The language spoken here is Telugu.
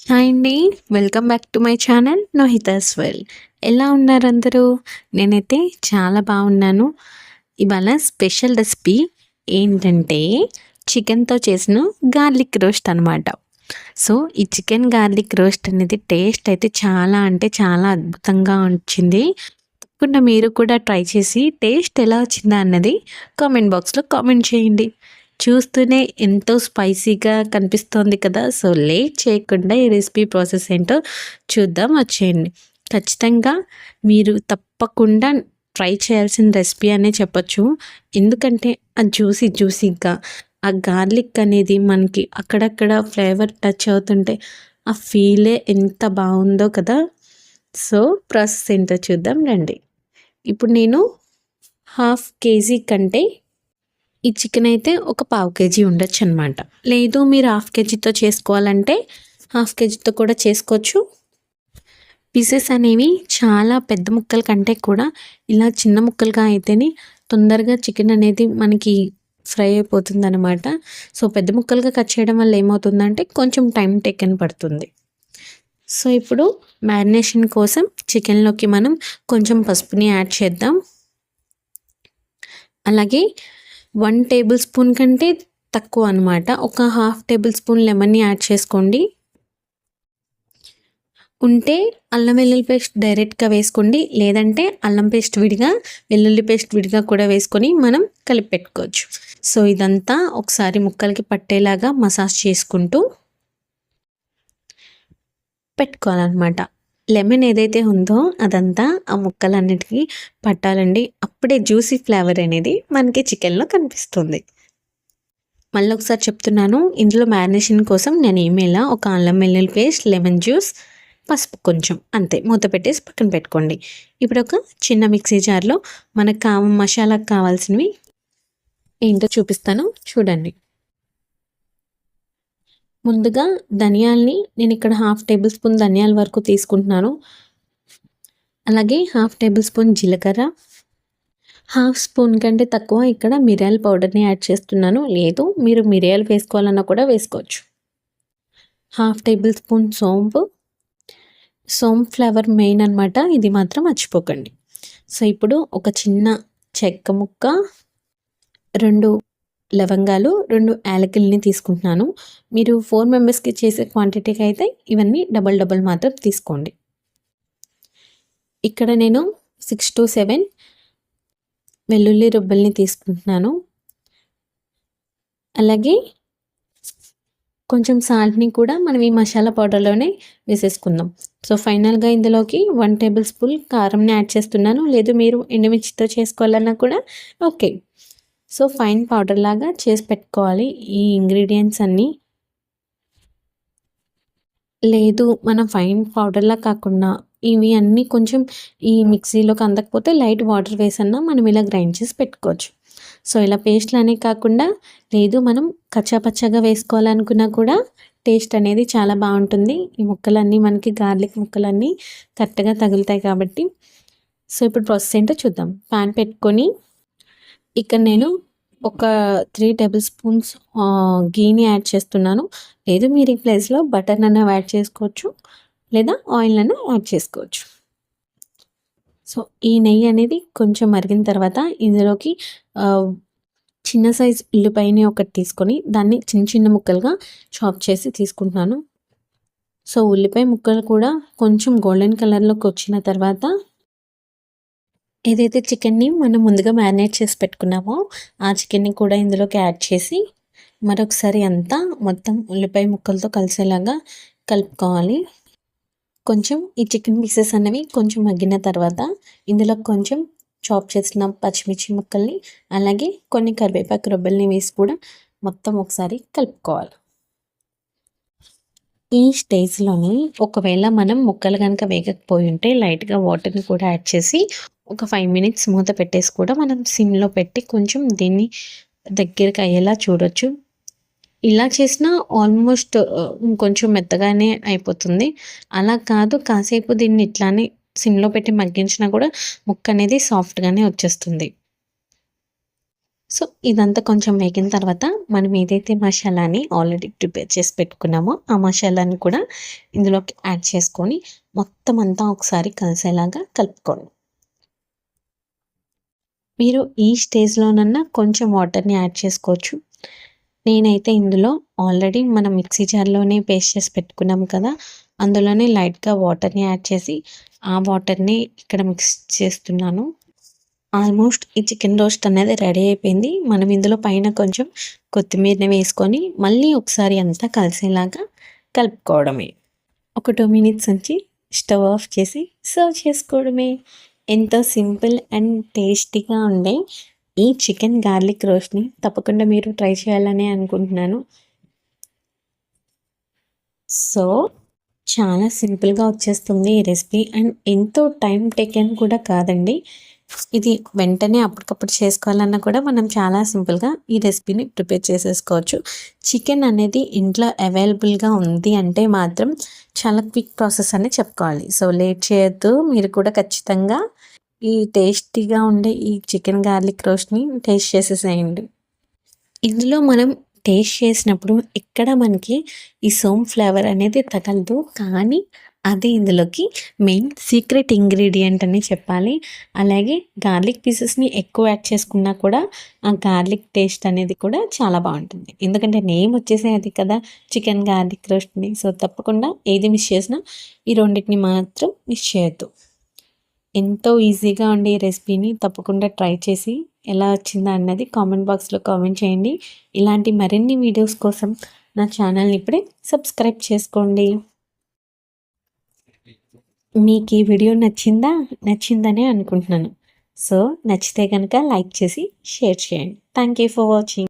హాయ్ అండి. Welcome back to my channel Nohitha's వెల్. ఎలా ఉన్నారు అందరూ? నేనైతే చాలా బాగున్నాను. ఇవాళ స్పెషల్ రెసిపీ ఏంటంటే చికెన్‌తో చేసిన గార్లిక్ రోస్ట్ అనమాట. సో, ఈ చికెన్ గార్లిక్ రోస్ట్ అనేది టేస్ట్ అయితే చాలా అంటే చాలా అద్భుతంగా వచ్చింది. తప్పకుండా మీరు కూడా ట్రై చేసి టేస్ట్ ఎలా వచ్చిందా అన్నది కామెంట్ బాక్స్‌లో కామెంట్ చేయండి. చూస్తూనే ఎంతో స్పైసీగా కనిపిస్తోంది కదా! సో, లేట్ చేయకుండా ఈ రెసిపీ ప్రాసెస్ ఏంటో చూద్దాం వచ్చేయండి. ఖచ్చితంగా మీరు తప్పకుండా ట్రై చేయాల్సిన రెసిపీ అనే చెప్పొచ్చు. ఎందుకంటే ఆ జ్యూసీగా ఆ గార్లిక్ అనేది మనకి అక్కడక్కడ ఫ్లేవర్ టచ్ అవుతుంటే ఆ ఫీలే ఎంత బావుందో కదా! సో, ప్రాసెస్ ఏంటో చూద్దాం రండి. ఇప్పుడు నేను హాఫ్ కేజీ కంటే ఈ చికెన్ అయితే ఒక పావు కేజీ ఉండొచ్చనమాట. లేదు మీరు హాఫ్ కేజీతో చేసుకోవాలంటే హాఫ్ కేజీతో కూడా చేసుకోవచ్చు. పీసెస్ అనేవి చాలా పెద్ద ముక్కల కంటే కూడా ఇలా చిన్న ముక్కలుగా అయితేనే తొందరగా చికెన్ అనేది మనకి ఫ్రై అయిపోతుందనమాట. సో, పెద్ద ముక్కలుగా కట్ చేయడం వల్ల ఏమవుతుందంటే కొంచెం టైం టేకెన్ పడుతుంది. సో, ఇప్పుడు మ్యారినేషన్ కోసం చికెన్‌లోకి మనం కొంచెం పసుపుని యాడ్ చేద్దాం. అలాగే 1 టేబుల్ స్పూన్ కంటే తక్కువ అనమాట. ఒక హాఫ్ టేబుల్ స్పూన్ లెమన్‌ని యాడ్ చేసుకోండి. ఉంటే అల్లం వెల్లుల్లి పేస్ట్ డైరెక్ట్‌గా వేసుకోండి. లేదంటే అల్లం పేస్ట్ విడిగా, వెల్లుల్లి పేస్ట్ విడిగా కూడా వేసుకొని మనం కలిపి పెట్టుకోవచ్చు. సో, ఇదంతా ఒకసారి ముక్కలకి పట్టేలాగా మసాజ్ చేసుకుంటూ పెట్టుకోవాలనమాట. లెమన్ ఏదైతే ఉందో అదంతా ఆ ముక్కలన్నిటికి పట్టాలండి. అప్పుడే జ్యూసీ ఫ్లేవర్ అనేది మనకి చికెన్‌లో కనిపిస్తుంది. మళ్ళొకసారి చెప్తున్నాను. ఇందులో మ్యారినేషన్ కోసం నేను ఏమేలా ఒక అల్లం వెల్లుల్లి పేస్ట్, లెమన్ జ్యూస్, పసుపు కొంచెం అంతే. మూత పెట్టేసి పక్కన పెట్టుకోండి. ఇప్పుడు ఒక చిన్న మిక్సీ జార్‌లో మనకు మసాలాకు కావాల్సినవి ఏంటో చూపిస్తాను చూడండి. ముందుగా ధనియాల్ని నేను ఇక్కడ హాఫ్ టేబుల్ స్పూన్ ధనియాల వరకు తీసుకుంటున్నాను. అలాగే హాఫ్ టేబుల్ స్పూన్ జీలకర్ర, హాఫ్ స్పూన్ కంటే తక్కువ ఇక్కడ మిరియాల పౌడర్‌ని యాడ్ చేస్తున్నాను. లేదు మీరు మిరియాలు వేసుకోవాలన్నా కూడా వేసుకోవచ్చు. హాఫ్ టేబుల్ స్పూన్ సోంపు. సోంపు ఫ్లేవర్ మెయిన్ అనమాట. ఇది మాత్రం మర్చిపోకండి. సో, ఇప్పుడు ఒక చిన్న చెక్క ముక్క, 2 లవంగాలు, 2 యాలకుల్ని తీసుకుంటున్నాను. మీరు 4 మెంబర్స్‌కి చేసే క్వాంటిటీకి అయితే ఇవన్నీ డబుల్ మాత్రం తీసుకోండి. ఇక్కడ నేను 6-7 వెల్లుల్లి రెబ్బల్ని తీసుకుంటున్నాను. అలాగే కొంచెం సాల్ట్‌ని కూడా మనం ఈ మసాలా పౌడర్‌లోనే వేసేసుకుందాం. సో, ఫైనల్‌గా ఇందులోకి 1 టేబుల్ స్పూన్ కారంని యాడ్ చేస్తున్నాను. లేదు మీరు ఎండుమిర్చితో చేసుకోవాలన్నా కూడా ఓకే. సో, ఫైన్ పౌడర్ లాగా చేసి పెట్టుకోవాలి ఈ ఇంగ్రీడియెంట్స్ అన్నీ. లేదు మనం ఫైన్ పౌడర్‌లా కాకుండా ఇవి అన్నీ కొంచెం ఈ మిక్సీలోకి అందకపోతే లైట్ వాటర్ వేసన్నా మనం ఇలా గ్రైండ్ చేసి పెట్టుకోవచ్చు. సో, ఇలా పేస్ట్‌లనే కాకుండా లేదు మనం కచ్చా పచ్చాగా వేసుకోవాలనుకున్నా కూడా టేస్ట్ అనేది చాలా బావుంటుంది. ఈ ముక్కలన్నీ మనకి గార్లిక్ ముక్కలన్నీ కరెక్ట్‌గా తగులుతాయి కాబట్టి. సో, ఇప్పుడు ప్రాసెస్ ఏంటో చూద్దాం. పాన్ పెట్టుకొని ఇక్కడ నేను ఒక 3 టేబుల్ స్పూన్స్ ఘీని యాడ్ చేస్తున్నాను. లేదు మీరు ఈ ప్లేస్‌లో బటర్‌నన్నా యాడ్ చేసుకోవచ్చు. లేదా ఆయిల్‌నన్నా యాడ్ చేసుకోవచ్చు. సో, ఈ నెయ్యి అనేది కొంచెం మరిగిన తర్వాత ఇందులోకి ఆహ్, చిన్న సైజ్ ఉల్లిపాయని ఒకటి తీసుకొని దాన్ని చిన్న చిన్న ముక్కలుగా చాప్ చేసి తీసుకుంటున్నాను. సో, ఉల్లిపాయ ముక్కలు కూడా కొంచెం గోల్డెన్ కలర్‌లోకి వచ్చిన తర్వాత ఏదైతే చికెన్‌ని మనం ముందుగా మ్యారినేట్ చేసి పెట్టుకున్నామో ఆ చికెన్‌ని కూడా ఇందులోకి యాడ్ చేసి మరొకసారి అంతా మొత్తం ఉల్లిపాయ ముక్కలతో కలిసేలాగా కలుపుకోవాలి. కొంచెం ఈ చికెన్ పీసెస్ అనేవి కొంచెం మగ్గిన తర్వాత ఇందులో కొంచెం చాప్ చేసిన పచ్చిమిర్చి ముక్కల్ని అలాగే కొన్ని కరివేపాకు రెబ్బల్ని వేసి కూడా మొత్తం ఒకసారి కలుపుకోవాలి. ఈ స్టేజ్‌లోని ఒకవేళ మనం ముక్కలు గనుక వేగకపోయి ఉంటే లైట్‌గా వాటర్‌ని కూడా యాడ్ చేసి ఒక 5 మినిట్స్ మూత పెట్టేసి కూడా మనం సిమ్‌లో పెట్టి కొంచెం దీన్ని దగ్గరికి అయ్యేలా చూడొచ్చు. ఇలా చేసినా ఆల్మోస్ట్ ఇంకొంచెం మెత్తగానే అయిపోతుంది. అలా కాదు కాసేపు దీన్ని ఇట్లానే సిమ్‌లో పెట్టి మగ్గించినా కూడా ముక్క అనేది సాఫ్ట్‌గానే వచ్చేస్తుంది. సో, ఇదంతా కొంచెం వేగిన తర్వాత మనం ఏదైతే మసాలాని ఆల్రెడీ ప్రిపేర్ చేసి పెట్టుకున్నామో, ఆ మసాలాని కూడా ఇందులోకి యాడ్ చేసుకొని మొత్తం అంతా ఒకసారి కలిసేలాగా కలుపుకోండి. మీరు ఈ స్టేజ్‌లోనన్నా కొంచెం వాటర్‌ని యాడ్ చేసుకోవచ్చు. నేనైతే ఇందులో ఆల్రెడీ మనం మిక్సీ జార్‌లోనే పేస్ట్ చేసి పెట్టుకున్నాం కదా! అందులోనే లైట్‌గా వాటర్‌ని యాడ్ చేసి, ఆ వాటర్‌ని ఇక్కడ మిక్స్ చేస్తున్నాను. ఆల్మోస్ట్ ఈ చికెన్ రోస్ట్ అనేది రెడీ అయిపోయింది. మనం ఇందులో పైన కొంచెం కొత్తిమీరని వేసుకొని, మళ్ళీ ఒకసారి అంతా కలిసేలాగా కలుపుకోవడమే. ఒక 2 మినిట్స్ ఉంచి స్టవ్ ఆఫ్ చేసి సర్వ్ చేసుకోవడమే. ఎంతో సింపుల్ అండ్ టేస్టీగా ఉండే ఈ చికెన్ గార్లిక్ రోస్ట్‌ని తప్పకుండా మీరు ట్రై చేయాలనే అనుకుంటున్నాను. సో, చాలా సింపుల్‌గా వచ్చేస్తుంది ఈ రెసిపీ అండ్ ఎంతో టైం టేకెన్ కూడా కాదండి. ఇది వెంటనే అప్పటికప్పుడు చేసుకోవాలన్నా కూడా మనం చాలా సింపుల్‌గా ఈ రెసిపీని ప్రిపేర్ చేసేసుకోవచ్చు. చికెన్ అనేది ఇంట్లో అవైలబుల్‌గా ఉంది అంటే మాత్రం చాలా క్విక్ ప్రాసెస్ అనే చెప్పుకోవాలి. సో, లేట్ చేయొద్దు. మీరు కూడా ఖచ్చితంగా ఈ టేస్టీగా ఉండే ఈ చికెన్ గార్లిక్ రోస్ట్‌ని టేస్ట్ చేసేసేయండి. ఇందులో మనం టేస్ట్ చేసినప్పుడు ఎక్కడ మనకి ఈ సోంపు ఫ్లేవర్ అనేది తగలదు. కానీ అది ఇందులోకి మెయిన్ సీక్రెట్ ఇంగ్రీడియంట్ అని చెప్పాలి. అలాగే గార్లిక్ పీసెస్‌ని ఎక్కువ యాడ్ చేసుకున్నా కూడా ఆ గార్లిక్ టేస్ట్ అనేది కూడా చాలా బావుంటుంది. ఎందుకంటే నేమ్ వచ్చేసే అది కదా! Chicken garlic రోస్ట్‌ని. సో, తప్పకుండా ఏది మిస్ చేసినా ఈ రెండిటిని మాత్రం మిస్ చేయొద్దు. ఎంతో ఈజీగా ఉండే ఈ రెసిపీని తప్పకుండా ట్రై చేసి ఎలా వచ్చిందా అన్నది కామెంట్ బాక్స్‌లో కామెంట్ చేయండి. ఇలాంటి మరిన్ని వీడియోస్ కోసం నా ఛానల్‌ని ఇప్పుడే సబ్స్క్రైబ్ చేసుకోండి. మీకు ఈ వీడియో నచ్చిందా? నచ్చిందనే అనుకుంటున్నాను. సో, నచ్చితే గనక లైక్ చేసి షేర్ చేయండి. Thank you for watching.